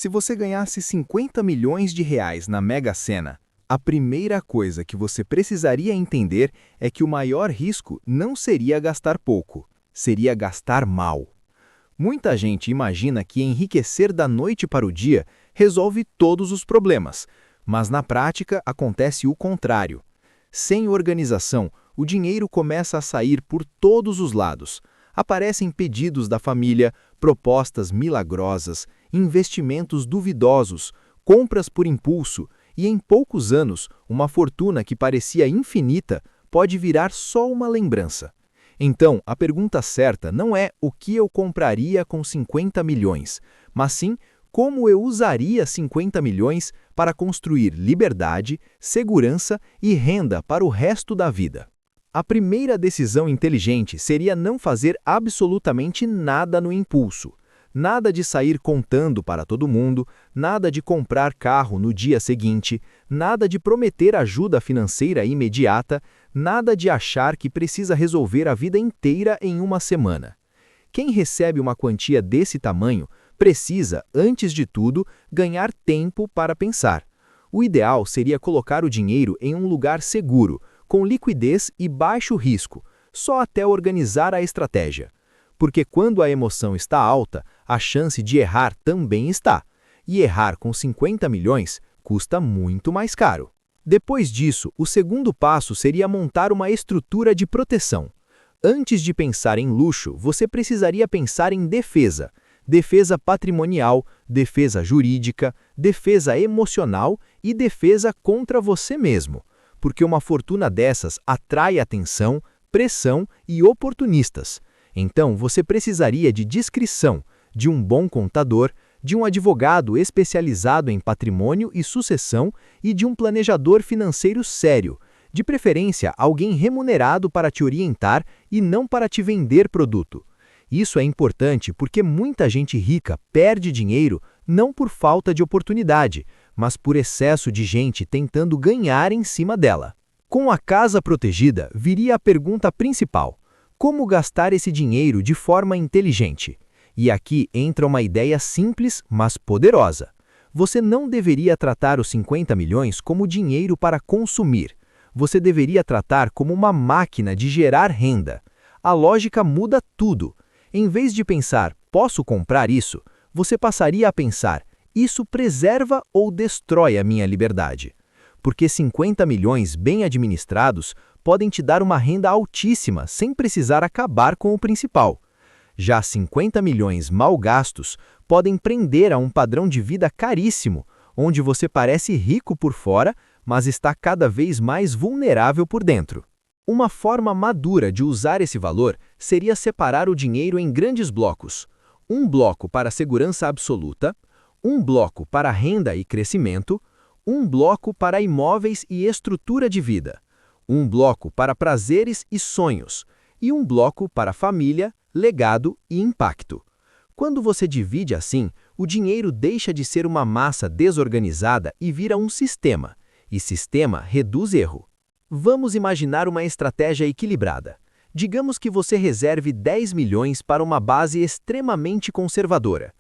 Se você ganhasse 50 milhões de reais na Mega Sena, a primeira coisa que você precisaria entender é que o maior risco não seria gastar pouco, seria gastar mal. Muita gente imagina que enriquecer da noite para o dia resolve todos os problemas, mas na prática acontece o contrário. Sem organização, o dinheiro começa a sair por todos os lados. Aparecem pedidos da família, propostas milagrosas, investimentos duvidosos, compras por impulso, e em poucos anos, uma fortuna que parecia infinita pode virar só uma lembrança. Então, a pergunta certa não é o que eu compraria com 50 milhões, mas sim como eu usaria 50 milhões para construir liberdade, segurança e renda para o resto da vida. A primeira decisão inteligente seria não fazer absolutamente nada no impulso. Nada de sair contando para todo mundo, nada de comprar carro no dia seguinte, nada de prometer ajuda financeira imediata, nada de achar que precisa resolver a vida inteira em uma semana. Quem recebe uma quantia desse tamanho precisa, antes de tudo, ganhar tempo para pensar. O ideal seria colocar o dinheiro em um lugar seguro, com liquidez e baixo risco, só até organizar a estratégia. Porque quando a emoção está alta, a chance de errar também está. E errar com 50 milhões custa muito mais caro. Depois disso, o segundo passo seria montar uma estrutura de proteção. Antes de pensar em luxo, você precisaria pensar em defesa. Defesa patrimonial, defesa jurídica, defesa emocional e defesa contra você mesmo. Porque uma fortuna dessas atrai atenção, pressão e oportunistas. Então, você precisaria de discrição, de um bom contador, de um advogado especializado em patrimônio e sucessão e de um planejador financeiro sério, de preferência alguém remunerado para te orientar e não para te vender produto. Isso é importante porque muita gente rica perde dinheiro não por falta de oportunidade, mas por excesso de gente tentando ganhar em cima dela. Com a casa protegida, viria a pergunta principal: como gastar esse dinheiro de forma inteligente? E aqui entra uma ideia simples, mas poderosa. Você não deveria tratar os 50 milhões como dinheiro para consumir. Você deveria tratar como uma máquina de gerar renda. A lógica muda tudo. Em vez de pensar, posso comprar isso, você passaria a pensar, isso preserva ou destrói a minha liberdade? Porque 50 milhões bem administrados podem te dar uma renda altíssima sem precisar acabar com o principal. Já 50 milhões mal gastos podem prender a um padrão de vida caríssimo, onde você parece rico por fora, mas está cada vez mais vulnerável por dentro. Uma forma madura de usar esse valor seria separar o dinheiro em grandes blocos. Um bloco para segurança absoluta, um bloco para renda e crescimento, um bloco para imóveis e estrutura de vida, um bloco para prazeres e sonhos, e um bloco para família, legado e impacto. Quando você divide assim, o dinheiro deixa de ser uma massa desorganizada e vira um sistema, e sistema reduz erro. Vamos imaginar uma estratégia equilibrada. Digamos que você reserve 10 milhões para uma base extremamente conservadora.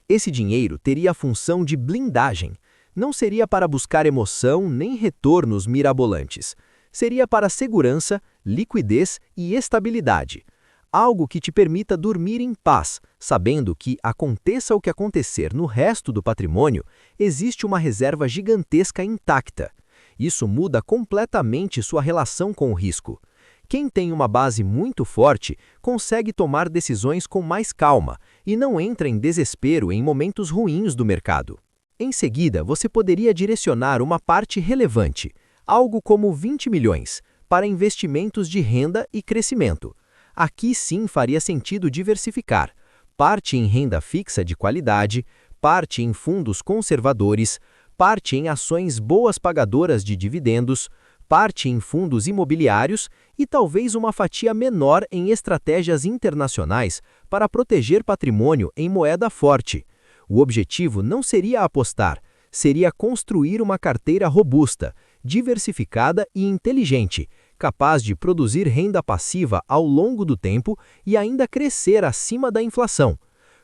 Esse dinheiro teria a função de blindagem. Não seria para buscar emoção nem retornos mirabolantes. Seria para segurança, liquidez e estabilidade. Algo que te permita dormir em paz, sabendo que, aconteça o que acontecer no resto do patrimônio, existe uma reserva gigantesca intacta. Isso muda completamente sua relação com o risco. Quem tem uma base muito forte consegue tomar decisões com mais calma e não entra em desespero em momentos ruins do mercado. Em seguida, você poderia direcionar uma parte relevante, algo como 20 milhões, para investimentos de renda e crescimento. Aqui sim faria sentido diversificar, parte em renda fixa de qualidade, parte em fundos conservadores, parte em ações boas pagadoras de dividendos, parte em fundos imobiliários e talvez uma fatia menor em estratégias internacionais para proteger patrimônio em moeda forte. O objetivo não seria apostar, seria construir uma carteira robusta, diversificada e inteligente, capaz de produzir renda passiva ao longo do tempo e ainda crescer acima da inflação.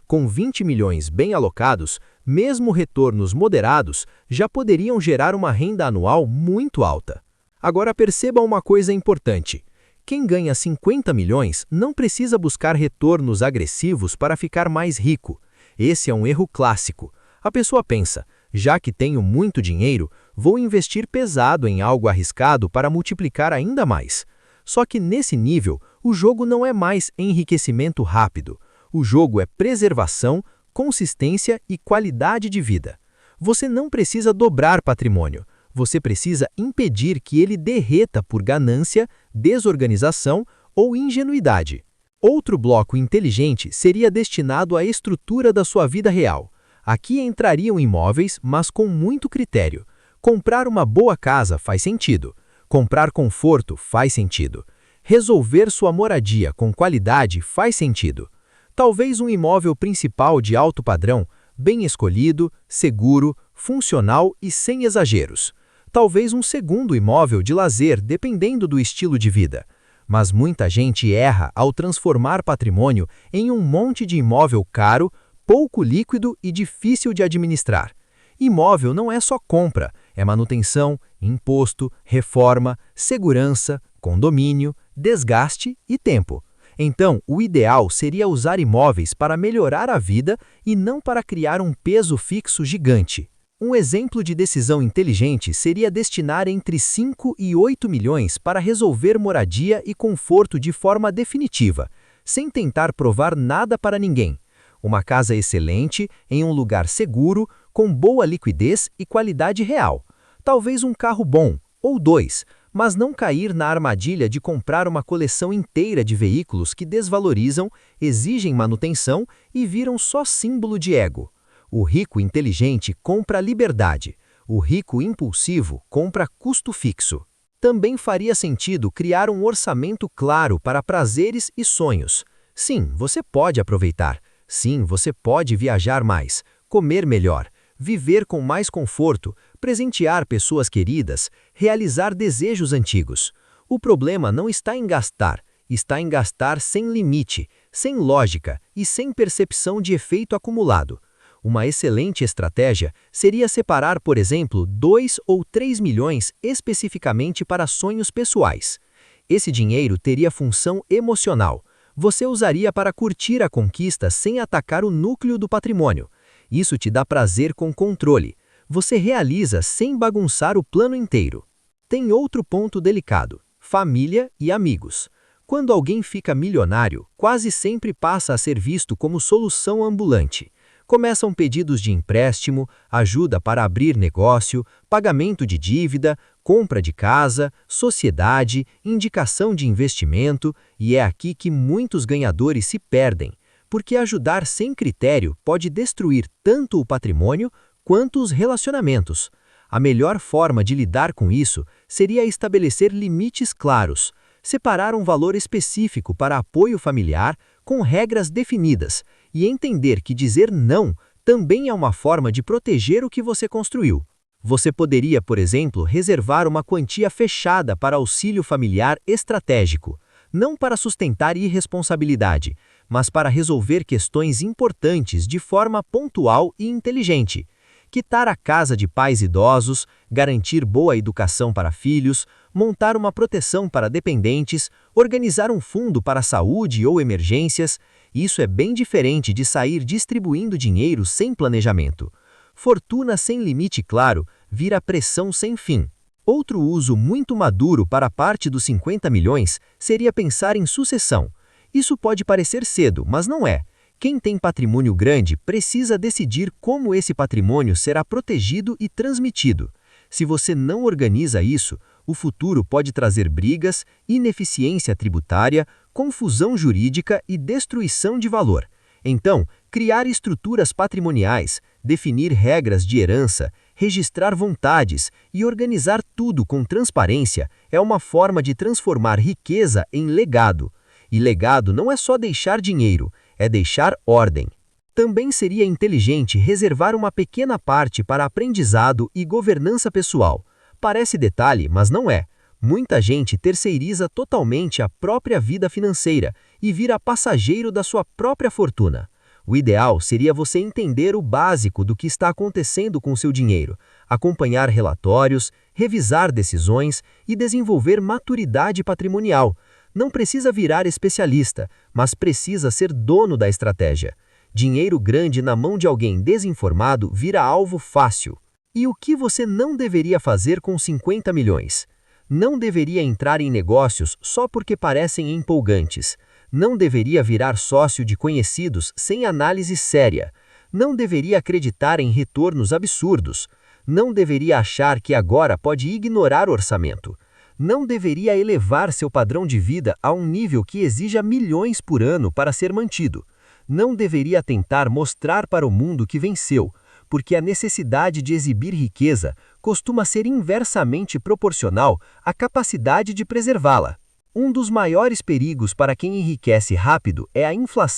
Com 20 milhões bem alocados, mesmo retornos moderados já poderiam gerar uma renda anual muito alta. Agora perceba uma coisa importante. Quem ganha 50 milhões não precisa buscar retornos agressivos para ficar mais rico. Esse é um erro clássico. A pessoa pensa, já que tenho muito dinheiro, vou investir pesado em algo arriscado para multiplicar ainda mais. Só que nesse nível, o jogo não é mais enriquecimento rápido. O jogo é preservação, consistência e qualidade de vida. Você não precisa dobrar patrimônio. Você precisa impedir que ele derreta por ganância, desorganização ou ingenuidade. Outro bloco inteligente seria destinado à estrutura da sua vida real. Aqui entrariam imóveis, mas com muito critério. Comprar uma boa casa faz sentido. Comprar conforto faz sentido. Resolver sua moradia com qualidade faz sentido. Talvez um imóvel principal de alto padrão, bem escolhido, seguro, funcional e sem exageros. Talvez um segundo imóvel de lazer, dependendo do estilo de vida. Mas muita gente erra ao transformar patrimônio em um monte de imóvel caro, pouco líquido e difícil de administrar. Imóvel não é só compra, é manutenção, imposto, reforma, segurança, condomínio, desgaste e tempo. Então, o ideal seria usar imóveis para melhorar a vida e não para criar um peso fixo gigante. Um exemplo de decisão inteligente seria destinar entre 5 e 8 milhões para resolver moradia e conforto de forma definitiva, sem tentar provar nada para ninguém. Uma casa excelente, em um lugar seguro, com boa liquidez e qualidade real. Talvez um carro bom, ou dois, mas não cair na armadilha de comprar uma coleção inteira de veículos que desvalorizam, exigem manutenção e viram só símbolo de ego. O rico inteligente compra liberdade. O rico impulsivo compra custo fixo. Também faria sentido criar um orçamento claro para prazeres e sonhos. Sim, você pode aproveitar. Sim, você pode viajar mais, comer melhor, viver com mais conforto, presentear pessoas queridas, realizar desejos antigos. O problema não está em gastar sem limite, sem lógica e sem percepção de efeito acumulado. Uma excelente estratégia seria separar, por exemplo, 2 ou 3 milhões especificamente para sonhos pessoais. Esse dinheiro teria função emocional. Você usaria para curtir a conquista sem atacar o núcleo do patrimônio. Isso te dá prazer com controle. Você realiza sem bagunçar o plano inteiro. Tem outro ponto delicado: família e amigos. Quando alguém fica milionário, quase sempre passa a ser visto como solução ambulante. Começam pedidos de empréstimo, ajuda para abrir negócio, pagamento de dívida, compra de casa, sociedade, indicação de investimento, e é aqui que muitos ganhadores se perdem, porque ajudar sem critério pode destruir tanto o patrimônio quanto os relacionamentos. A melhor forma de lidar com isso seria estabelecer limites claros, separar um valor específico para apoio familiar com regras definidas e entender que dizer não também é uma forma de proteger o que você construiu. Você poderia, por exemplo, reservar uma quantia fechada para auxílio familiar estratégico, não para sustentar irresponsabilidade, mas para resolver questões importantes de forma pontual e inteligente. Quitar a casa de pais idosos, garantir boa educação para filhos, montar uma proteção para dependentes, organizar um fundo para saúde ou emergências. Isso é bem diferente de sair distribuindo dinheiro sem planejamento. Fortuna sem limite claro vira pressão sem fim. Outro uso muito maduro para a parte dos 50 milhões seria pensar em sucessão. Isso pode parecer cedo, mas não é. Quem tem patrimônio grande precisa decidir como esse patrimônio será protegido e transmitido. Se você não organiza isso, o futuro pode trazer brigas, ineficiência tributária, confusão jurídica e destruição de valor. Então, criar estruturas patrimoniais, definir regras de herança, registrar vontades e organizar tudo com transparência é uma forma de transformar riqueza em legado. E legado não é só deixar dinheiro, é deixar ordem. Também seria inteligente reservar uma pequena parte para aprendizado e governança pessoal. Parece detalhe, mas não é. Muita gente terceiriza totalmente a própria vida financeira e vira passageiro da sua própria fortuna. O ideal seria você entender o básico do que está acontecendo com seu dinheiro, acompanhar relatórios, revisar decisões e desenvolver maturidade patrimonial. Não precisa virar especialista, mas precisa ser dono da estratégia. Dinheiro grande na mão de alguém desinformado vira alvo fácil. E o que você não deveria fazer com 50 milhões? Não deveria entrar em negócios só porque parecem empolgantes. Não deveria virar sócio de conhecidos sem análise séria. Não deveria acreditar em retornos absurdos. Não deveria achar que agora pode ignorar o orçamento. Não deveria elevar seu padrão de vida a um nível que exija milhões por ano para ser mantido. Não deveria tentar mostrar para o mundo que venceu, porque a necessidade de exibir riqueza costuma ser inversamente proporcional à capacidade de preservá-la. Um dos maiores perigos para quem enriquece rápido é a inflação.